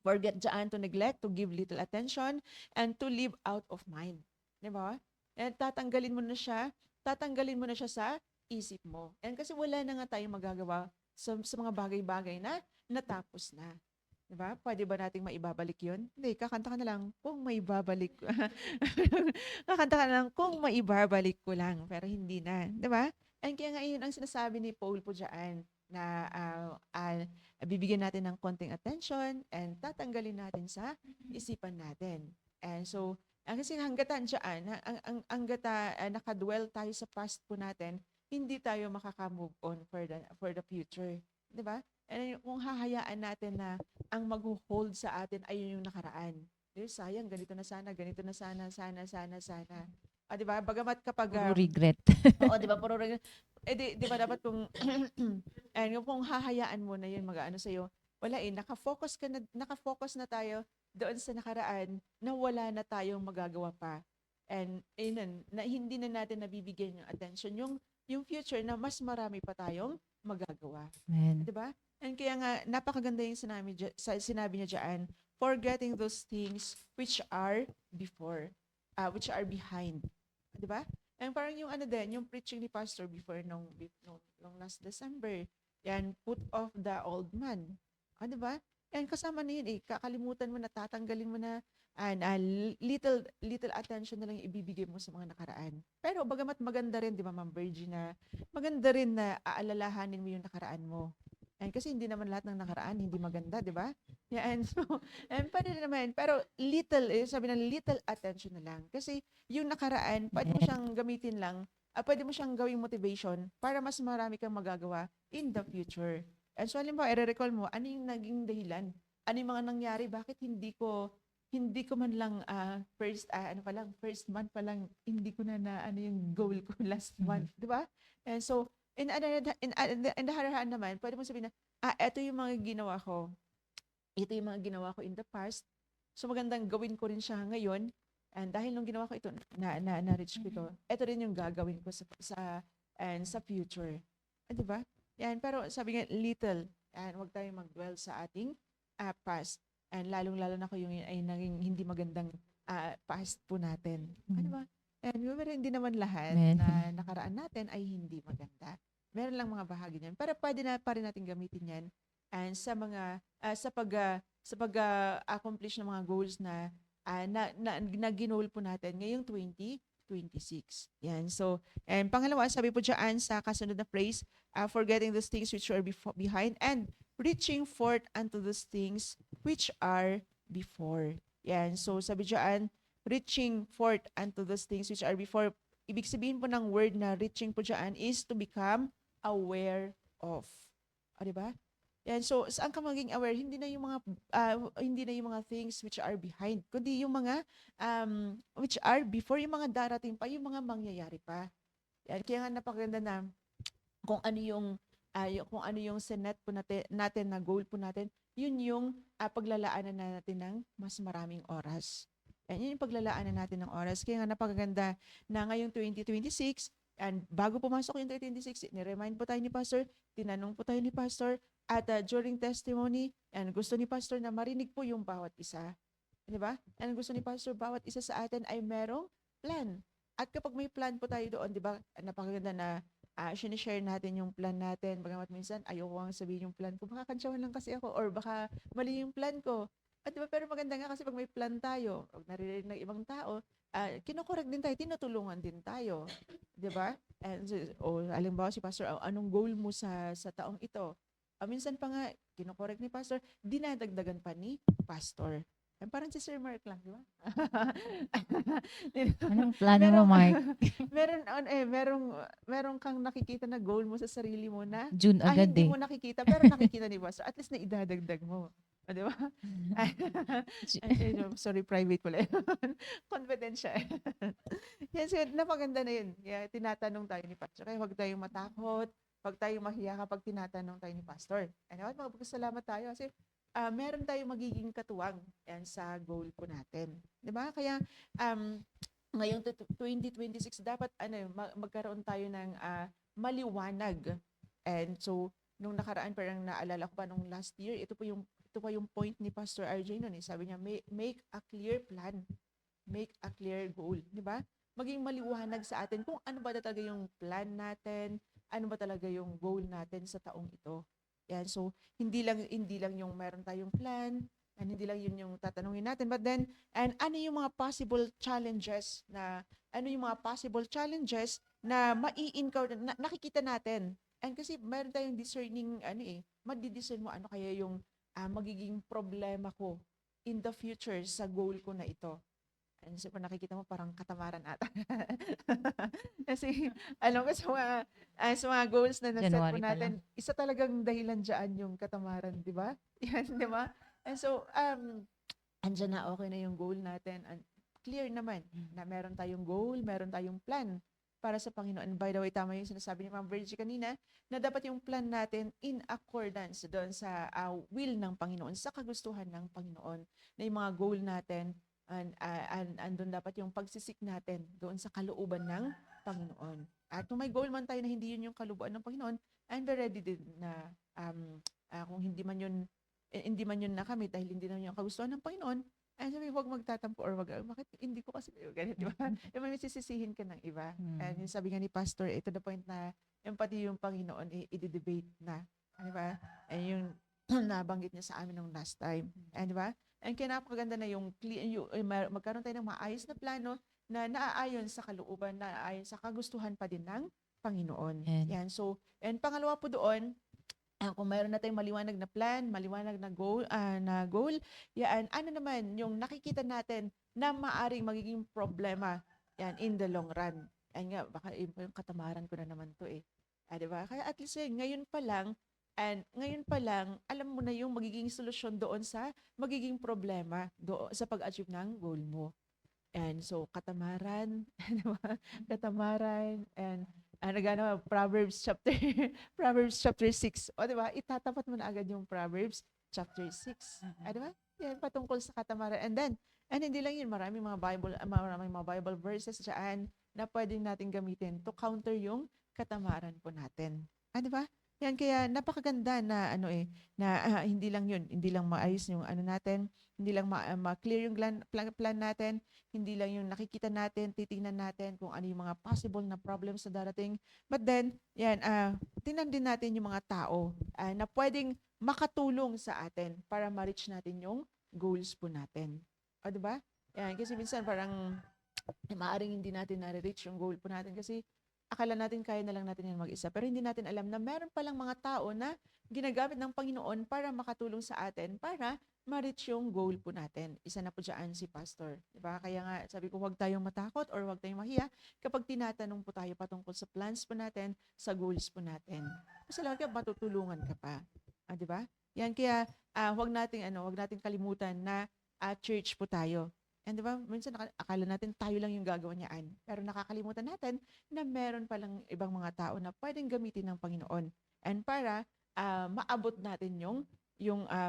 forget dyan, to neglect, to give little attention, and to live out of mind. Di ba? And tatanggalin mo na siya sa isip mo. And kasi wala na nga tayong magagawa sa mga bagay-bagay na natapos na. Diba? Pwede ba nating maibabalik yun? Hindi, kakanta ka na lang kung maibabalik ko. Kakanta ka na lang kung maibabalik ko lang. Pero hindi na. Diba? And kaya nga yun ang sinasabi ni Paul po dyan na bibigyan natin ng konting attention and tatanggalin natin sa isipan natin. And so, kasi hangga't dyan, hangga't nakadwell tayo sa past po natin, hindi tayo makaka-move on for the future. Di ba? And kung hahayaan natin na ang mag-hold sa atin ay yung nakaraan. Sayang, ganito na sana, sana. Di ba? Bagamat kapag... Puro regret. Oo, di ba? Puro regret. Di ba dapat kung... kung hahayaan mo na yun, mag-ano sa'yo, wala nakafocus na tayo doon sa nakaraan na wala na tayong magagawa pa. And na hindi na natin nabibigyan yung attention, yung future na mas marami pa tayong magagawa. Amen. 'Di ba? And kaya nga napakaganda yung sinabi niya diyan, forgetting those things which are before, which are behind. 'Di ba? And parang yung yung preaching ni pastor before nung last December, yan, put off the old man. 'Di ba? Yan kasama na yun eh, kakalimutan mo na, tatanggalin mo na, and little attention na lang ibibigay mo sa mga nakaraan. Pero bagamat maganda rin, di ba Ma'am Virgie, na maganda rin na aalalahanin mo yung nakaraan mo. And kasi hindi naman lahat ng nakaraan hindi maganda, di ba? Yeah, and so, pwede na naman. Pero sabi na little attention na lang. Kasi yung nakaraan, pwede mo siyang gamitin lang, pwede mo siyang gawing motivation para mas marami kang magagawa in the future. And so, halimbawa, i-recall mo, ano yung naging dahilan? Ano yung mga nangyari? Bakit hindi ko man lang first month pa lang hindi ko na yung goal ko last month, di ba? And so in the other hand naman, pwede mo sabihin na ito yung mga ginawa ko. Ito yung mga ginawa ko in the past. So magandang gawin ko rin siya ngayon. And dahil nung ginawa ko ito, na-reach ko ito, ito rin yung gagawin ko sa future. Di ba? Yan, pero sabi nga little, huwag tayong mag-dwell sa ating past. And lalong-lalo na ko yung ay naging hindi magandang past po natin. Ano ba? And hindi naman lahat na nakaraan natin ay hindi maganda. Meron lang mga bahagi niyan. Pero pwede na pa rin natin gamitin yan and sa mga sa pag-accomplish ng mga goals na ginol po natin ngayong 2026. Yan. So, and pangalawa, sabi po dyan sa kasunod na phrase, forgetting those things which are behind and reaching forth unto those things which are before. Yan. So, sabi dyan, reaching forth unto those things which are before. Ibig sabihin po ng word na reaching po dyan is to become aware of. Diba? Yan. So, saan ka maging aware? Hindi na yung mga things which are behind, kundi yung mga which are before, yung mga darating pa, yung mga mangyayari pa. Yan, kaya nga napakaganda na kung ano yung kung ano yung sinet po natin na goal po natin, yun yung paglalaanan na natin ng mas maraming oras. Yun yung paglalaanan natin ng oras. Kaya nga napakaganda na ngayong 2026, and bago pumasok yung 2026, ni-remind po tayo ni Pastor, tinanong po tayo ni Pastor, at during testimony, and gusto ni Pastor na marinig po yung bawat isa. Di ba? And gusto ni Pastor, bawat isa sa atin ay merong plan. At kapag may plan po tayo doon, di ba, napakaganda na sinishare natin yung plan natin. Bagamat minsan, ayoko ang sabihin yung plan ko. Baka kantsawan lang kasi ako or baka mali yung plan ko. At diba, pero maganda nga kasi pag may plan tayo, pag naririnig ng ibang tao, kinokorek din tayo, tinutulungan din tayo. Di ba? And, alimbawa si Pastor, anong goal mo sa taong ito? Minsan pa nga, kinokorek ni Pastor, dinadagdagan pa ni Pastor. Parang si Sir Mark lang, di ba? Anong plano mo, Mark? meron kang nakikita na goal mo sa sarili mo na June agad hindi eh. mo nakikita, pero nakikita ni Pastor. At least na idadagdag mo. Di ba? Sorry, private pala. Confidential. Yan, so, napaganda na yun. Yeah, tinatanong tayo ni Pastor. Kaya huwag tayong matakot, huwag tayong mahiya kapag tinatanong tayo ni Pastor. Ano, magpapasalamat tayo kasi meron tayong magiging katuwang yan sa goal po natin. 'Di ba? Kaya ngayong 2026 dapat magkaroon tayo ng maliwanag. And so nung nakaraan parang naalala ko pa nung last year, ito pa yung point ni Pastor RJ noon, sabi niya make a clear plan. Make a clear goal, 'di ba? Maging maliwanag sa atin kung ano ba talaga yung plan natin, ano ba talaga yung goal natin sa taong ito. Yan, so hindi lang yung meron tayong plan, and hindi lang yun yung tatanungin natin, but then ano yung mga possible challenges na mai-encounter na nakikita natin. And kasi meron tayong discerning madi-discern mo ano kaya yung magiging problema ko in the future sa goal ko na ito. And so, nakikita mo parang katamaran ata. Kasi, alam ko sa mga goals na naset po January pa natin, isa talagang dahilan dyan yung katamaran, di ba? Yan, di ba? And so, andyan na okay na yung goal natin. And clear naman na meron tayong goal, meron tayong plan para sa Panginoon. And by the way, tama yung sinasabi ni Ma'am Virgie kanina, na dapat yung plan natin in accordance doon sa will ng Panginoon, sa kagustuhan ng Panginoon, na yung mga goal natin, andun dapat yung pagsisik natin doon sa kalooban ng Panginoon. At kung may goal man tayo na hindi yun yung kalooban ng Panginoon, and be ready din na kung hindi man yun nakamit dahil hindi naman yung kagustuhan ng Panginoon, ay sabi, huwag magtatampo or bakit hindi ko kasi ganito, di ba? Yung may sisisihin ka ng iba. And yung sabi nga ni Pastor, to the point na yung pati yung Panginoon i-debate na. Di ba? And yung nabanggit niya sa amin nung last time. And di ba? And kaya napakaganda na yung magkaroon tayo ng maayos na plano na naaayon sa kalooban, naaayon sa kagustuhan pa din ng Panginoon. Yan. So, and pangalawa po doon, kung mayroon na tayong maliwanag na plan, maliwanag na goal, yan, ano naman yung nakikita natin na maaring magiging problema yan in the long run. Yan nga, baka yung katamaran ko na naman to diba? Kaya at least ngayon pa lang, alam mo na yung magiging solusyon doon sa magiging problema doon sa pag-achieve ng goal mo. And so, katamaran, and Proverbs chapter 6. O, di ba? Itatapat mo na agad yung Proverbs chapter 6. Di ba? Yan, patungkol sa katamaran. And hindi lang yun, maraming mga Bible verses dyan na pwedeng natin gamitin to counter yung katamaran po natin. Di ba? Yan, kaya napakaganda na hindi lang yun, hindi lang maayos yung natin, hindi lang ma-clear yung plan natin, hindi lang yung nakikita natin, titingnan natin kung ano yung mga possible na problems na darating. But then, yan, tingnan din natin yung mga tao na pwedeng makatulong sa atin para ma-reach natin yung goals po natin. O, diba? Yan, kasi minsan parang maaaring hindi natin na-reach yung goal po natin kasi akala natin kaya na lang natin yan mag-isa. Pero hindi natin alam na meron palang mga tao na ginagamit ng Panginoon para makatulong sa atin para ma-reach yung goal po natin. Isa na po dyan si Pastor. Diba? Kaya nga sabi ko huwag tayong matakot or huwag tayong mahiya kapag tinatanong po tayo patungkol sa plans po natin, sa goals po natin. Kasi lang ka, matutulungan ka pa. Diba? Yan, kaya huwag nating kalimutan na church po tayo. And di ba, minsan akala natin tayo lang yung gagawa niyaan. Pero nakakalimutan natin na meron palang ibang mga tao na pwedeng gamitin ng Panginoon. And para maabot natin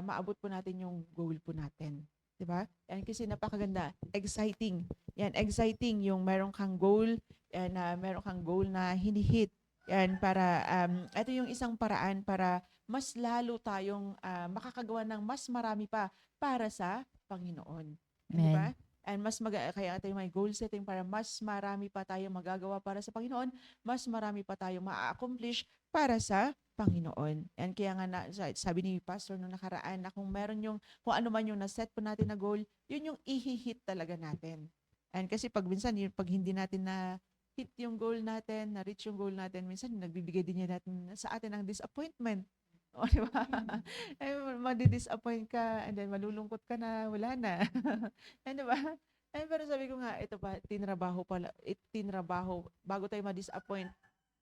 maabot po natin yung goal po natin. Di ba? Yan kasi napakaganda. Exciting. Yan, exciting yung meron kang goal, and meron kang goal na hinihit. Yan, para, ito yung isang paraan para mas lalo tayong makakagawa ng mas marami pa para sa Panginoon. Di ba? Amen. And kaya ito yung may goal setting para mas marami pa tayong magagawa para sa Panginoon, mas marami pa tayong ma-accomplish para sa Panginoon. And kaya nga sabi ni Pastor nung nakaraan na kung ano man yung na-set po natin na goal, yun yung i-hit talaga natin. And kasi pag minsan, pag hindi natin na hit yung goal natin, na-reach yung goal natin, minsan nagbibigay din natin sa atin ng disappointment. O, di ba? Ay, madi-disappoint ka, and then malulungkot ka na, wala na. Di ba? Ay, pero sabi ko nga, ito pa, tinrabaho, bago tayo ma-disappoint,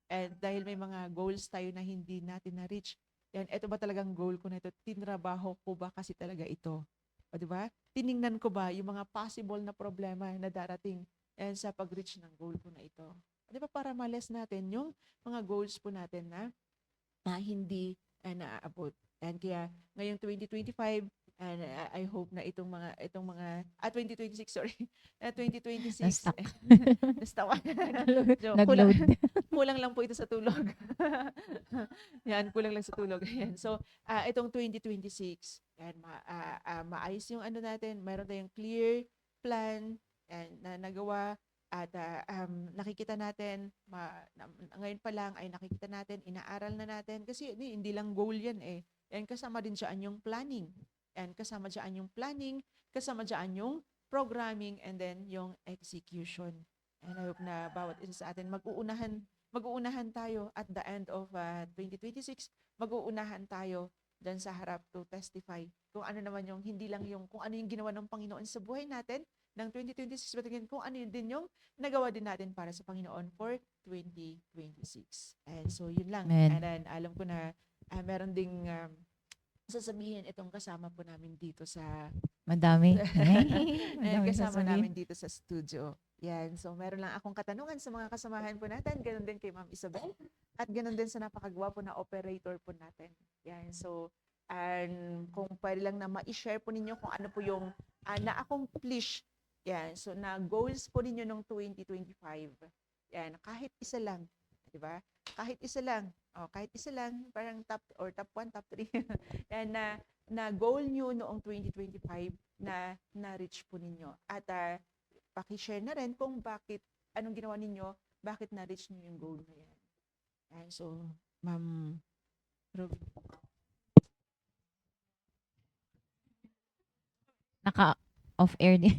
and dahil may mga goals tayo na hindi natin na-reach, yan, ito ba talagang goal ko na ito? Tinrabaho ko ba kasi talaga ito? O, di ba? Tiningnan ko ba yung mga possible na problema na darating sa pag-reach ng goal ko na ito? O, di ba? Para ma-less natin yung mga goals po natin na hindi naaabot. And kaya ngayong 2025, and I hope na itong mga 2026, sorry. 2026. Na-stuck. Nastawa. So, Nag-load. kulang lang po ito sa tulog. Yan, kulang lang sa tulog. Yan. So, itong 2026, yan, maayos yung ano natin, mayroon tayong clear plan na nagawa. At nakikita natin, ngayon pa lang ay nakikita natin, inaaral na natin. Kasi hindi lang goal yan eh. Yan, kasama din dyan yung planning. Yan, kasama dyan yung planning, kasama dyan yung programming, and then yung execution. And I hope na bawat isa sa atin, mag-uunahan tayo at the end of 2026, mag-uunahan tayo dyan sa harap to testify kung ano naman yung, hindi lang yung, kung ano yung ginawa ng Panginoon sa buhay natin, ng 2026, but again, kung ano din yung nagawa din natin para sa Panginoon for 2026. And so, yun lang. Amen. And then, alam ko na meron ding sasabihin itong kasama po namin dito sa Madami. and Madami kasama sasabihin. namin dito sa studio. Yan. So, meron lang akong katanungan sa mga kasamahan po natin. Ganon din kay Ma'am Isabel. At ganon din sa napakagwapo na operator po natin. Yan. So, and kung pwede lang na ma-share po ninyo kung ano po yung na-accomplish. Yan. So, na goals po ninyo ng 2025. Yan. Kahit isa lang. Diba? Kahit isa lang. O, kahit isa lang. Parang top 1, top 3. Yan na goal nyo noong 2025 na na-reach po ninyo. At paki-share na rin kung anong ginawa ninyo, bakit na-reach nyo yung goal na yan. Yan. So, Ma'am Ruby. Naka-off-air din.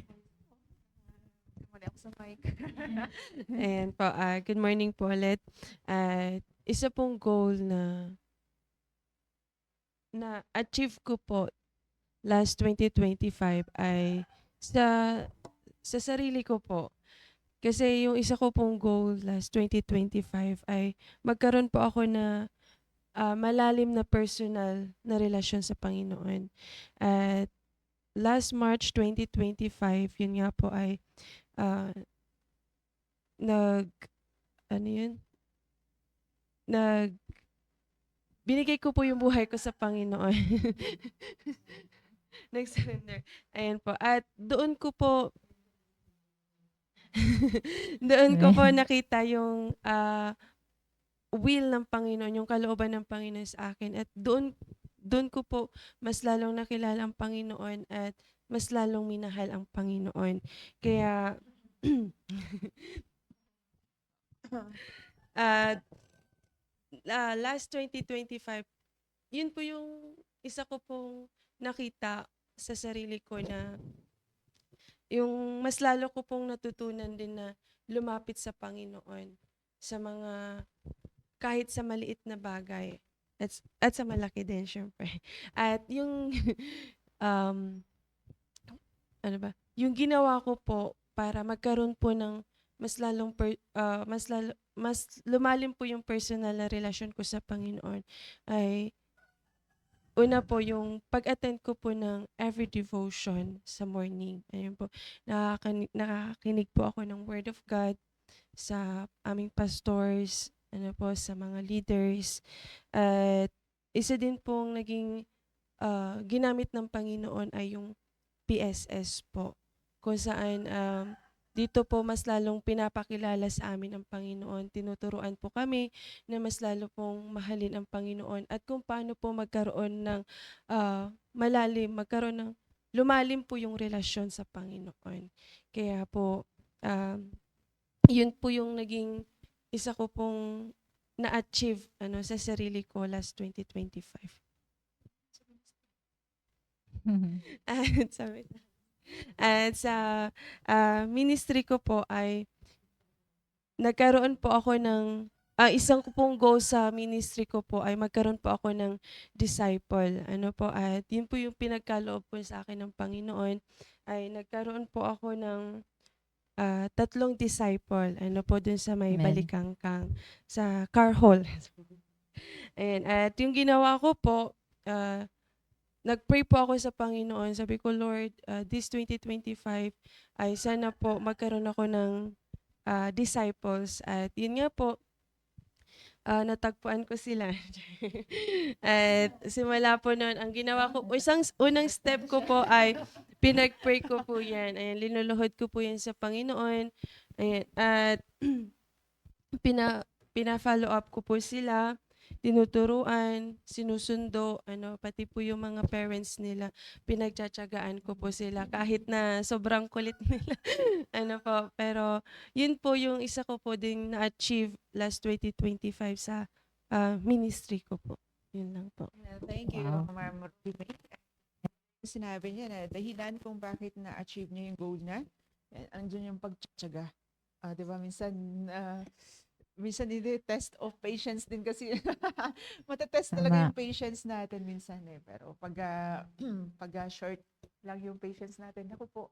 Muli ako sa mic. Ayan po, good morning po ulit. Isa pong goal na achieve ko po last 2025 ay sa sarili ko po. Kasi yung isa ko pong goal last 2025 ay magkaroon po ako na malalim na personal na relasyon sa Panginoon. At last March 2025, yun nga po ay binigay ko po yung buhay ko sa Panginoon. Nag-surrender. Ayan po. At doon ko po nakita yung will ng Panginoon, yung kalooban ng Panginoon sa akin. At doon ko po mas lalong nakilala ang Panginoon at mas lalong minahal ang Panginoon. Kaya last 2025, yun po yung isa ko pong nakita sa sarili ko na yung mas lalo ko pong natutunan din na lumapit sa Panginoon sa mga kahit sa maliit na bagay at sa malaki din syempre. At yung yung ginawa ko po para magkaroon po ng mas lumalim po yung personal na relasyon ko sa Panginoon ay una po yung pag-attend ko po ng every devotion sa morning. Ayun po, nakakinig po ako ng Word of God sa aming pastors, ano po, sa mga leaders. At isa din pong naging ginamit ng Panginoon ay yung PSS po, kung saan dito po mas lalong pinapakilala sa amin ang Panginoon. Tinuturuan po kami na mas lalo pong mahalin ang Panginoon at kung paano po magkaroon ng lumalim po yung relasyon sa Panginoon. Kaya po, yun po yung naging isa ko pong na-achieve sa sarili ko last 2025. At sa ministry ko po ay nagkaroon po ako ng isang ko pong goal sa ministry ko po ay magkaroon po ako ng disciple. Ano po, at yun po yung pinagkaloob po sa akin ng Panginoon, ay nagkaroon po ako ng 3 disciple. Ano po, dun sa may Amen. Balikangkang sa car hall. Ayan, at yung ginawa ko po, nag-pray po ako sa Panginoon. Sabi ko, Lord, this 2025 ay sana po magkaroon ako ng disciples. At yun nga po, natagpuan ko sila. At simula po noon, ang ginawa ko, unang step ko po ay pinag-pray ko po yan. Ayan, linuluhod ko po yan sa Panginoon. Ayan, at pina-follow up ko po sila, tinuturuan, sinusundo, pati po yung mga parents nila, pinagtsatsagaan ko po sila kahit na sobrang kulit nila. Pero yun po yung isa ko po din na-achieve last 2025 sa ministry ko po. Yun lang po. Thank you, Wow. Ma'am Remy. Sinabi niya na dahilan kung bakit na-achieve niya yung goal niya, andun yung pagtsatsaga. Di ba, minsan hindi test of patience din kasi matetest talaga Tama. yung patience natin minsan pero pag short lang yung patience natin, ako po.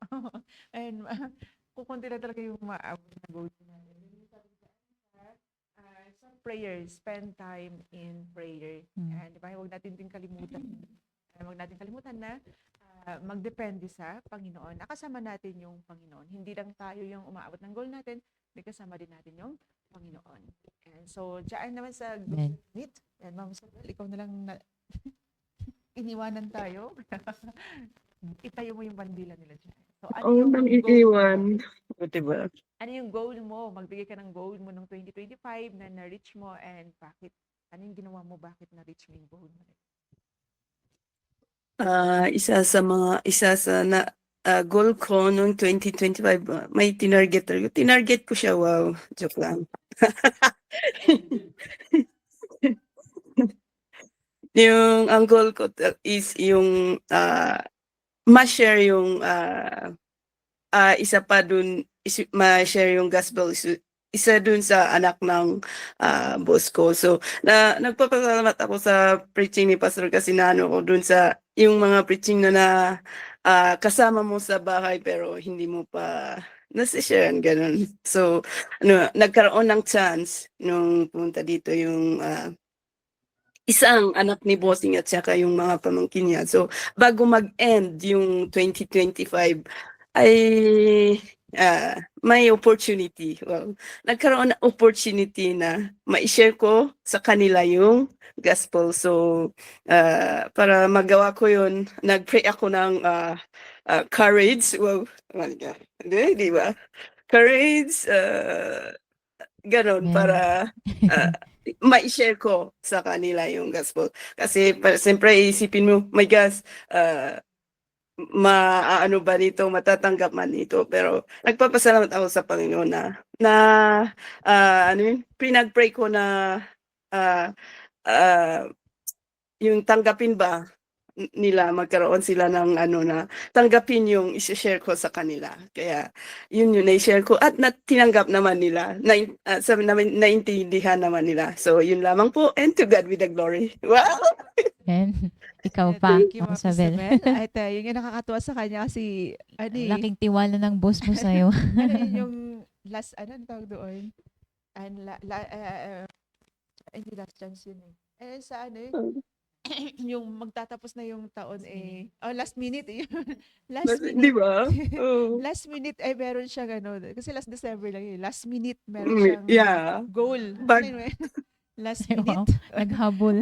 And kukunti lang talaga yung maabot na goal natin. Some prayer, spend time in prayer. And di ba, huwag natin din kalimutan. Huwag natin kalimutan na magdepende sa Panginoon. Nakasama natin yung Panginoon. Hindi lang tayo yung umaabot ng goal natin, may kasama din natin yung Panginoon. And so, dyan naman sa Amen. Google Meet, and Ma'am Isabel, ikaw na lang iniwanan tayo. Itayo mo yung bandila nila dyan. So, ano Oo, yung nang goal mo? iiwan. O, diba? Ano yung goal mo? Magbigay ka ng goal mo ng 2025 na na-reach mo, and bakit? Ano yung ginawa mo? Bakit na-reach mo yung goal mo? Isa sa goal ko noong 2025, may tinarget ko siya. Wow, joke lang. Ang goal ko is yung ma-share yung isa pa dun, ma-share yung gospel, isa dun sa anak ng boss ko. So, nagpapasalamat ako sa preaching ni Pastor kasi naano ko dun sa yung mga preaching na kasama mo sa bahay pero hindi mo pa nasi-share, ganun. So, nagkaroon ng chance nung punta dito yung isang anak ni Bossing at saka yung mga pamangkin niya. So, bago mag-end yung 2025, ay may opportunity. Well, nagkaroon ng opportunity na ma-share ko sa kanila yung gospel. So, para magawa ko yun, nag-pray ako ng courage. Wow, oh my God. Di ba? Courage, ganon, Amen. para ma-share ko sa kanila yung gospel. Kasi siyempre isipin mo, my gosh, maano ba nito, matatanggap man nito. Pero nagpapasalamat ako sa Panginoon na pinag-pray ko na yung tanggapin ba nila, magkaroon sila ng na tanggapin yung i-share ko sa kanila. Kaya yun na-share ko at tinanggap naman nila, naintindihan naman nila. So yun lamang po, and to God be the glory. Wow! Amen. Ikaw pa, Thank you, Ma'am Ma'am Isabel. Isabel. At yun yung nakakatuwa sa kanya kasi Laking tiwala ng boss mo sa'yo. yun yung last, ang tawag doon? And hindi last chance yun eh. Sa yung magtatapos na yung taon last minute eh. Last Di minute. ba? Oh. Last minute meron siyang kasi last December lang yun. Last minute meron Mm, siyang yeah. goal. Bag- Ano yun? Last Wow, minute. naghabol.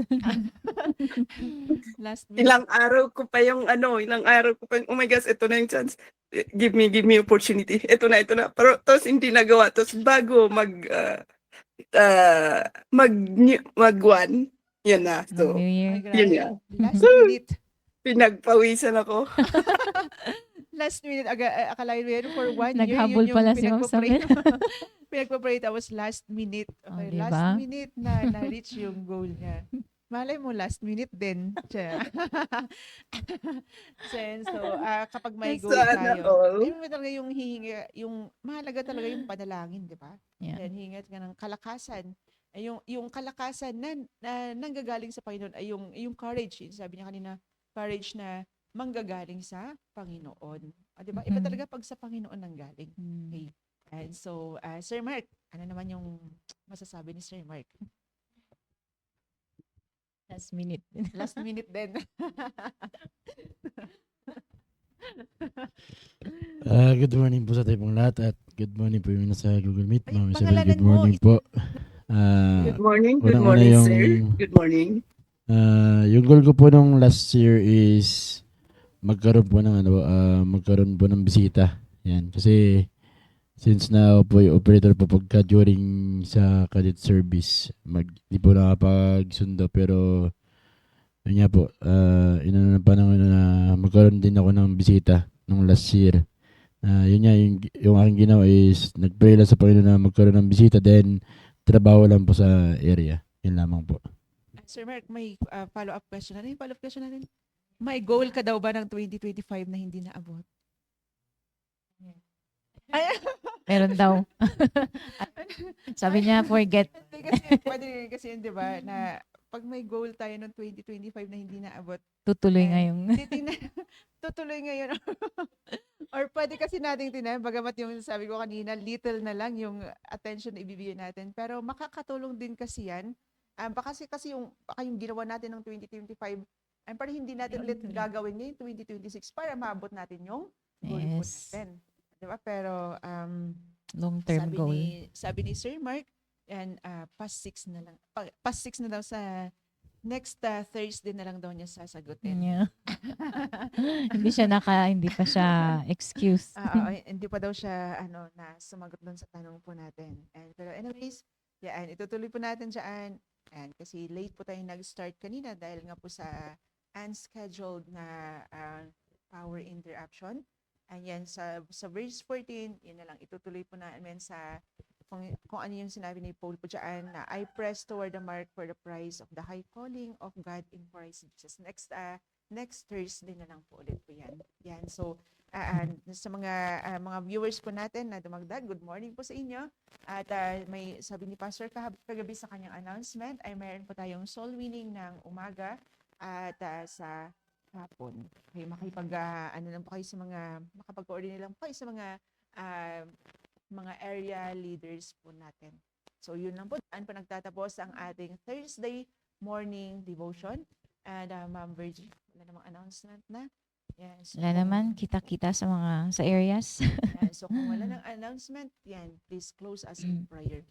Last minute. ilang araw ko pa yung oh my gosh, ito na yung chance. Give me opportunity. Ito na. Pero tapos hindi nagawa. Tapos bago mag one, yun na. Ng So, New Year. Ay, yun grabe. nga. Last minute. Pinagpawisan ako. Last minute. Akalain mo yun for 1 year. Naghabol Yun yung pala si Ma'am pinagpa-pray. Samel. Pinagpa-pray tapos last minute. Okay, Oh, last diba? minute na-reach yung goal niya. Malay mo, last minute din. So, kapag may goal Sana tayo, all. ayun mo talaga yung hihingi, yung mahalaga talaga yung panalangin, di ba? Yeah. Yan, hingat ka ng kalakasan. Yung kalakasan na nanggagaling sa Panginoon ay yung courage. Yung sabi niya kanina, courage na manggagaling sa Panginoon. Di ba? Iba Mhm. talaga pag sa Panginoon nanggaling. Okay. And so, Sir Mark, ano naman yung masasabi ni Sir Mark? Last minute. Last minute din. Good morning po sa tayo pong lahat at good morning po yung nasa Google Meet. Ay, Ma'am Isabel, pangalanan good mo. morning po. Good morning. Good unang-una morning, yung- sir. Good morning. Yung goal ko po nung last year is magkaroon po ng bisita. Yan. Kasi since na ako po yung operator po pagka during sa cadet service, di po nakapagsundo pero yun nga po, inano ng panahon na magkaroon din ako ng bisita nung last year. Yun nga, yung aking ginawa is nag-pray lang sa Panginoon na magkaroon ng bisita, then trabaho lang po sa area. Yun lamang po. Sir Mark, may follow-up question. Ano yung follow-up question natin? May goal ka daw ba ng 2025 na hindi naabot? Ay, Meron daw. Sabi niya, forget. Hindi kasi, pwede rin kasi yun, di ba, na pag may goal tayo ng 2025 na hindi naabot, Tutuloy ngayong. titingnan, tutuloy ngayon. Or pwede kasi nating tingnan, bagamat yung sabi ko kanina, little na lang yung attention na ibibigay natin. Pero makakatulong din kasi yan. Baka yung ginawa natin ng 2025, parang hindi natin ulit gagawin ngayon 2026 para maabot natin yung goal po Yes. natin. Diba? Pero Long-term goal. sabi ni Sir Mark, and past 6 na lang. Past 6 na daw sa next Thursday na lang daw niya sasagutin. Yeah. hindi pa siya excuse. Hindi pa daw siya na sumagot doon sa tanong po natin. Pero anyways, yan, itutuloy po natin dyan. Kasi late po tayong nag-start kanina dahil nga po sa unscheduled na power interruption. Yan, sa verse 14, yun na lang, itutuloy po namin sa kung ano yung sinabi ni Paul po dyan, na I press toward the mark for the prize of the high calling of God in Christ Jesus. Next Thursday na lang po ulit po yan. Yan, so sa mga viewers po natin na dumagdag, good morning po sa inyo. At may sabi ni Pastor kagabi sa kanyang announcement ay mayroon po tayong soul winning ng umaga at sa hapon. Okay, makapag-coordinate lang po kayo sa mga area leaders po natin. So yun lang po, saan po nagtatapos ang ating Thursday morning devotion. And Ma'am Virgie, wala namang announcement na. Yes. Wala naman, kita-kita sa areas. Yan. So kung wala ng announcement, yan, please close us in prayer.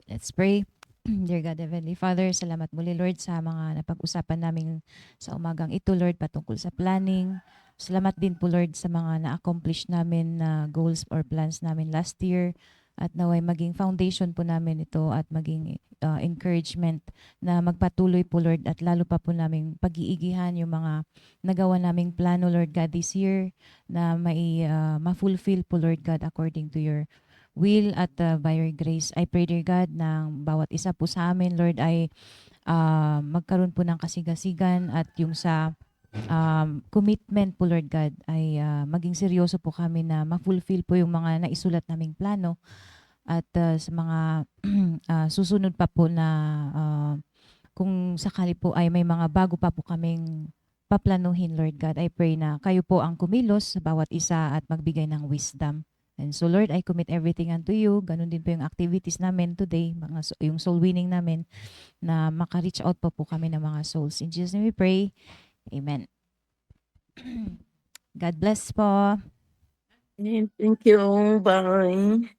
Let's pray. Dear God, Heavenly Father, salamat muli, Lord, sa mga napag-usapan namin sa umagang ito, Lord, patungkol sa planning. Salamat din po, Lord, sa mga na-accomplish namin na goals or plans namin last year at naway maging foundation po namin ito at maging encouragement na magpatuloy po, Lord, at lalo pa po namin pag-iigihan yung mga nagawa naming plano, Lord God, this year na ma-fulfill po, Lord God, according to your will at by your grace. I pray, dear God, na bawat isa po sa amin, Lord, ay magkaroon po ng kasigasigan at yung sa commitment po, Lord God, ay maging seryoso po kami na ma-fulfill po yung mga naisulat naming plano at sa mga susunod pa po na kung sakali po ay may mga bago pa po kaming paplanuhin, Lord God. I pray na kayo po ang kumilos sa bawat isa at magbigay ng wisdom. And so Lord, I commit everything unto you. Ganun din po yung activities namin today, yung soul winning namin, na maka-reach out pa po kami ng mga souls. In Jesus' name we pray. Amen. God bless po. Thank you. Bye.